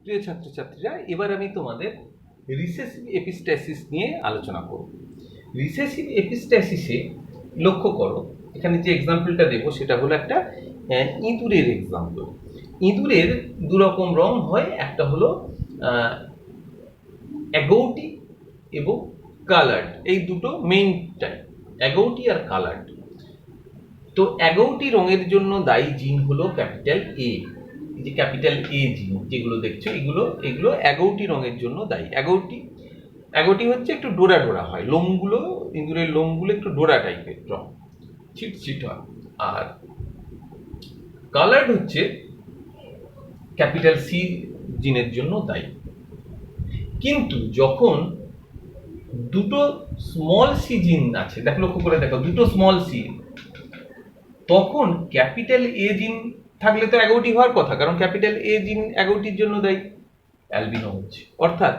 প্রিয় ছাত্রছাত্রীরা, এবার আমি তোমাদের রিসেসিভ এপিস্ট্যাসিস নিয়ে আলোচনা করব। রিসেসিভ এপিস্ট্যাসিসে লক্ষ্য করো, এখানে যে এক্সাম্পলটা দেবো সেটা হলো একটা ইঁদুরের এক্সাম্পল। ইঁদুরের দুরকম রং হয়, একটা হলো অ্যাগৌটি এবং কালার্ড, এই দুটো মেইন টাইপ, অ্যাগৌটি আর কালার্ড। তো অ্যাগৌটি রঙের জন্য দায়ী জিন হলো ক্যাপিটাল এ। যে ক্যাপিটাল এ জিন যেগুলো দেখছো, এগুলো অ্যাগৌটি রঙের জন্য দায়ী। অ্যাগৌটি হচ্ছে একটু ডোরা ডোরা হয়, লোমগুলো, ইঁদুরের লোমগুলো একটু ডোরা টাইপের রং, ছিটছিট হয়। আর কালার্ড হচ্ছে ক্যাপিটাল সি জিনের জন্য দায়ী। কিন্তু যখন দুটো স্মল সি জিন আছে, দেখো লক্ষ্য করে দেখো, দুটো স্মল সি, তখন ক্যাপিটাল এ জিন থাকলে তো অ্যাগৌটি হওয়ার কথা, কারণ ক্যাপিটাল এ জিন অ্যাগৌটির জন্য দায়ী। অ্যালবিনো হচ্ছে, অর্থাৎ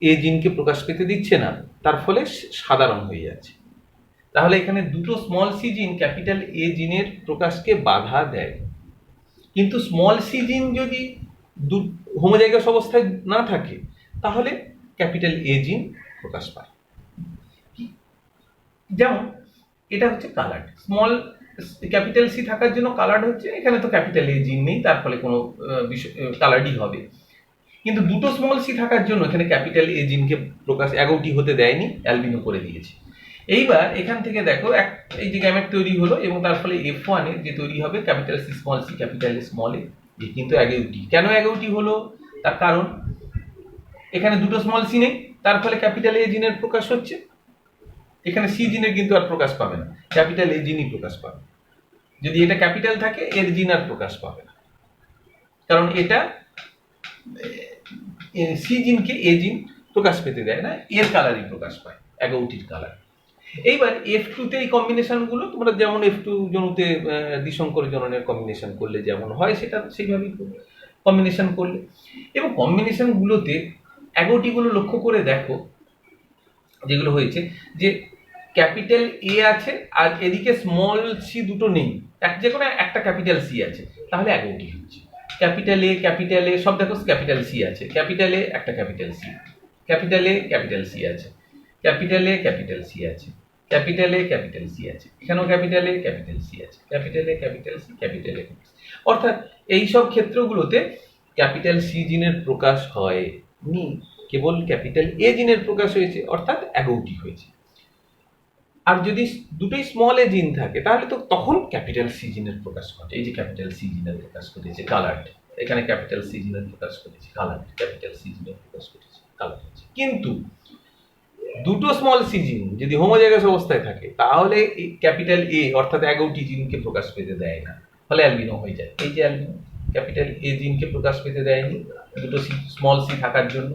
এ জিনকে প্রকাশ পেতে দিচ্ছে না, তার ফলে সাধারণ হয়ে যাচ্ছে। তাহলে এখানে দুটো স্মল সি জিন ক্যাপিটাল এ জিনের প্রকাশকে বাধা দেয়। কিন্তু স্মল সি জিন যদি হোমোজাইগাস অবস্থায় না থাকে, তাহলে ক্যাপিটাল এ জিন প্রকাশ পায়। যেমন এটা হচ্ছে কালার্ড, স্মল ক্যাপিটাল সি থাকার জন্য কালার্ড হচ্ছে, এখানে তো ক্যাপিটাল এ জিন নেই, তার ফলে কোনো কালার্ডই হবে। কিন্তু দুটো স্মল সি থাকার জন্য এখানে ক্যাপিটাল এ জিনকে প্রকাশ অ্যাগৌটি হতে দেয়নি, অ্যালবিনো করে দিয়েছে। এইবার এখান থেকে দেখো, এই যে গ্যামেট তৈরি হলো এবং তার ফলে F1 এ যে তৈরি হবে capital C small C capital A small A, কিন্তু অ্যাগৌটি। কেন অ্যাগৌটি হলো? তার কারণ এখানে দুটো স্মল সি নেই, তার ফলে ক্যাপিটাল এ জিনের প্রকাশ হচ্ছে। এখানে সি জিনের কিন্তু আর প্রকাশ পাবে না, ক্যাপিটাল এ জিনই প্রকাশ পাবে। যদি এটা ক্যাপিটাল থাকে, এর জিন আর প্রকাশ পাবে না, কারণ এটা সি জিনকে এ জিন প্রকাশ পেতে দেয় না, এর কালারই প্রকাশ পায়, অ্যাগৌটির কালার। এইবার F2 তে এই কম্বিনেশনগুলো তোমরা যেমন F2 জনুতে দ্বিসংকর জননের কম্বিনেশন করলে যেমন হয়, সেটা সেইভাবেই কম্বিনেশন করলে। এবং কম্বিনেশনগুলোতে অ্যাগৌটিগুলো লক্ষ্য করে দেখো, যেগুলো হয়েছে, যে ক্যাপিটাল এ আছে আর এদিকে স্মল সি দুটো নেই, যে কোনো একটা ক্যাপিটাল সি আছে, তাহলে অ্যাগৌটি হচ্ছে। ক্যাপিটাল এ সব দেখো ক্যাপিটাল সি আছে, ক্যাপিটাল এ একটা capital C, capital A capital C আছে, ক্যাপিটাল এ ক্যাপিটাল সি আছে, ক্যাপিটাল এ ক্যাপিটাল সি আছে, এখানেও ক্যাপিটাল এ ক্যাপিটাল সি আছে, capital A capital C, capital A. অর্থাৎ এই সব ক্ষেত্রগুলোতে ক্যাপিটাল সি জিনের প্রকাশ হয়নি, কেবল ক্যাপিটাল এ জিনের প্রকাশ হয়েছে, অর্থাৎ অ্যাগৌটি হয়েছে। আর যদি দুটোই স্মল এ জিন থাকে, তাহলে তো তখন ক্যাপিটাল সি জিনের প্রকাশ ঘটে। এই যে ক্যাপিটাল সি জিনের প্রকাশ ঘটেছে কালার্ড, এখানে ক্যাপিটাল সি জিনের প্রকাশ ঘটেছে কালার্ড, ক্যাপিটাল সি জিনের প্রকাশ ঘটেছে কালার্ড। কিন্তু দুটো স্মল সি জিন যদি হোমোজাইগাস অবস্থায় থাকে, তাহলে ক্যাপিটাল এ অর্থাৎ অ্যাগৌটি জিনকে প্রকাশ পেতে দেয় না, ফলে অ্যালবিনো হয়ে যায়। এই যে অ্যালবিনো, ক্যাপিটাল এ জিনকে প্রকাশ পেতে দেয়নি, দুটো স্মল সি থাকার জন্য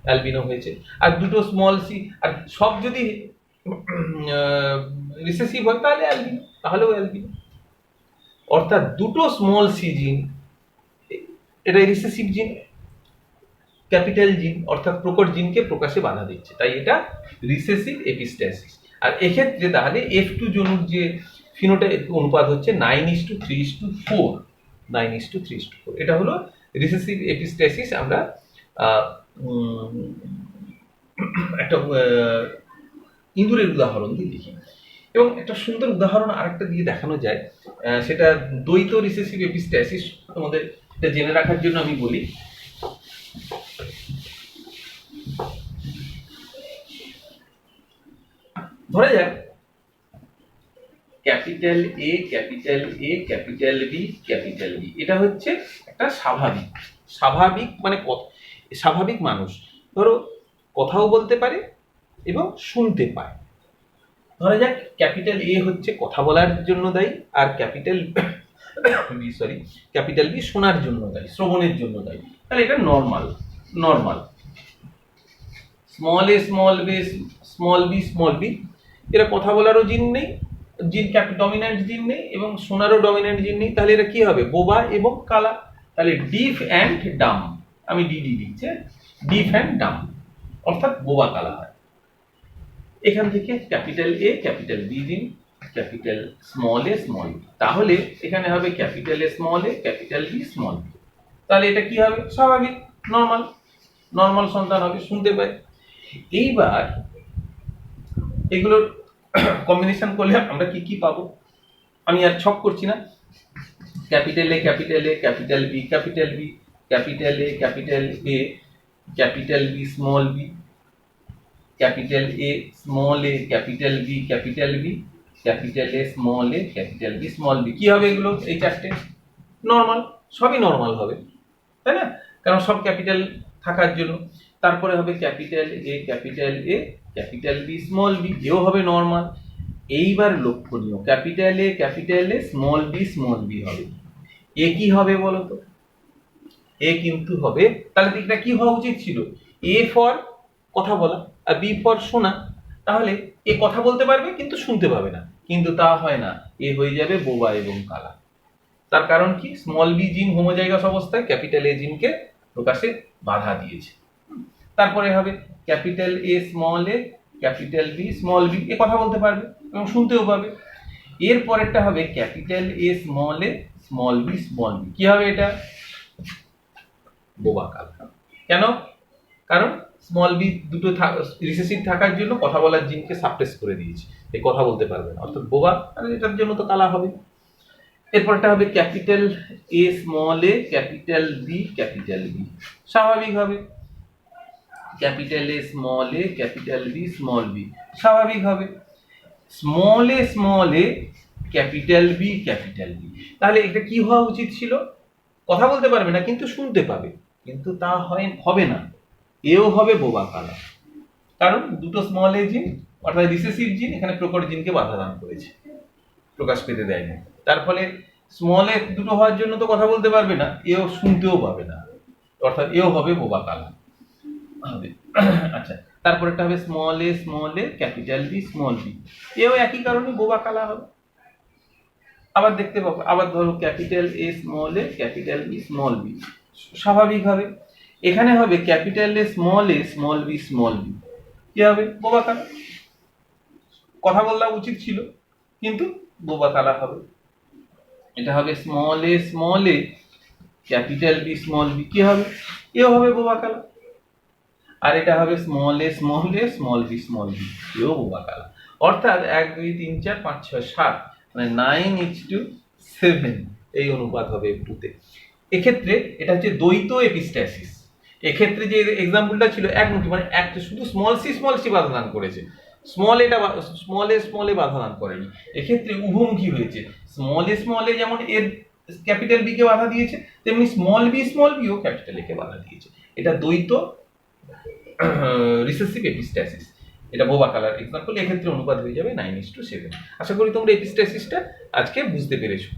অ্যালবিনো হয়েছে। আর দুটো স্মল সি, আর সব যদি রিসেসিভ হয়, তাহলে অ্যালবিনো, তাহলেও অ্যালবিনো। অর্থাৎ দুটো স্মল সি জিন, এটা রিসেসিভ জিন, ক্যাপিটাল জিন অর্থাৎ প্রকট জিনকে প্রকাশে বাধা দিচ্ছে, তাই এটা রিসেসিভ এপিস্ট্যাসিস। আর এক্ষেত্রে তাহলে F2 জনুর যে ফিনোটাইপ অনুপাত হচ্ছে 9:3:4, 9:3:4, এটা হলো রিসেসিভ এপিস্ট্যাসিস। আমরা একটা ইঁদুরের উদাহরণ দিয়ে দেখি, এবং একটা সুন্দর উদাহরণ আরেকটা দিয়ে দেখানো যায়, সেটা দ্বৈত রিসেসিভ এপিস্ট্যাসিস। তোমাদের এটা জেনে রাখার জন্য আমি বলি, ধরা যাক capital A capital A capital B capital B, এটা হচ্ছে একটা স্বাভাবিক মানে স্বাভাবিক মানুষ, ধরো কথাও বলতে পারে এবং শুনতে পায়। ধরা যাক ক্যাপিটাল এ হচ্ছে কথা বলার জন্য দায়ী, আর ক্যাপিটাল বি শোনার জন্য দায়ী, শ্রবণের জন্য দায়ী। তাহলে এটা normal. Small A small B, এরা কথা বলারও জিন নেই, ডমিন্যান্ট জিন নেই, এবং শোনারও ডমিন্যান্ট জিন নেই। তাহলে এরা কি হবে? বোবা এবং কালা। তাহলে ডিফ অ্যান্ড ডাম, আমি ডিডি লিখছি, ডিফ অ্যান্ড ডাম, অর্থাৎ বোবা কালা হয়। এখান থেকে capital A capital B gene, capital small A small B, তাহলে এখানে হবে capital A small A capital B small B. তাহলে এটা কি হবে? স্বাভাবিক, নর্মাল, নর্মাল সন্তান হবে, শুনতে পায়। এইবার এগুলোর কম্বিনেশন করলে আমরা কি কি পাবো? আমি আর ছক করছি না। Capital A capital A capital B capital B, capital A capital A capital B small B, capital A small A capital B capital B, capital A small A capital B small B. কি হবে এগুলো? এই চারটে normal, সবই normal হবে, তাই না? কারণ সব ক্যাপিটাল থাকার জন্য। তারপরে হবে capital A capital A capital B small B, এও হবে নর্মাল। এইবার লক্ষণীয়, ক্যাপিটাল এ স্মল বি হবে। এ কি হবে বলো তো? এ কিন্তু হবে, তাহলে এটা কি হওয়া উচিত ছিল? এ ফর কথা বলা আর বি ফর শোনা। তাহলে এ কথা বলতে পারবে কিন্তু শুনতে পাবে না, কিন্তু তা হয় না, এ হয়ে যাবে বোবা এবং কালা। তার কারণ কি? স্মল বি জিন হোমোজাইগাস অবস্থায় ক্যাপিটাল এ জিনকে প্রকাশে বাধা দিয়েছে। তারপরে হবে capital A small A capital B small B, এ কথা বলতে পারবে এবং শুনতেও পাবে। এর পরেরটা হবে capital A small B small B. কি হবে এটা? বোবা কালা। কেন? কারণ স্মল বি দুটো রিসেসিভ থাকার জন্য কথা বলার জিনকে সাপ্রেস করে দিয়েছে, এই কথা বলতে পারবে না, অর্থাৎ বোবা, আর এটার জন্য তো কালা হবে। এরপরটা হবে capital A small A capital B capital B, স্বাভাবিক হবে। Capital A capital B small B, স্বাভাবিক হবে। Small A capital B capital B, তাহলে এটা কি হওয়া উচিত ছিল? কথা বলতে পারবে না কিন্তু শুনতে পাবে, কিন্তু তা হবে না, এও হবে বোবা কালা। কারণ দুটো স্মল এ জিন অর্থাৎ রিসেসিভ জিন এখানে প্রকট জিনকে বাধা দান করেছে, প্রকাশ পেতে দেয়নি। তার ফলে স্মল এ দুটো হওয়ার জন্য তো কথা বলতে পারবে না, এও শুনতেও পাবে না, অর্থাৎ এও হবে বোবা কালা হবে। আচ্ছা, তারপরেটা হবে small A capital B small B, এও একই কারণে বোবা কালা হবে। আবার দেখতে পাবো, আবার ধরো capital A capital B small B, স্বাভাবিক হবে। এখানে হবে ক্যাপিটাল এ স্মল বি কি হবে? বোবা কালা। কথা বলা উচিত ছিল কিন্তু বোবা কালা হবে। এটা হবে small A capital B small B, কি হবে? এও হবে বোবা কালা। আর এটা হবে স্মল এ স্মল বি এও বোবা কালা। অর্থাৎ 1 2 3 4 5 6 7 মানে 9:7 এই অনুপাত হবে F2-তে। এক্ষেত্রে এটা হচ্ছে দ্বৈত এপিস্ট্যাসিস। এক্ষেত্রে যে এক্সাম্পলটা ছিল একমুখী, মানে একটা শুধু স্মল সি বাধা দান করেছে, স্মল এ বাধা দান করেনি। এক্ষেত্রে উভমুখী হয়েছে। স্মল এ যেমন এর ক্যাপিটাল বি কে বাধা দিয়েছে, তেমনি স্মল বিও ক্যাপিটাল এ কে বাধা দিয়েছে। এটা দ্বৈত রিসেসিভ এপিস্ট্যাসিস। এটা বোবা কালার এক্সাম্পল। এক্ষেত্রে অনুপাত হয়ে যাবে 9:7। আশা করি তোমরা এপিস্ট্যাসিসটা আজকে বুঝতে পেরেছো।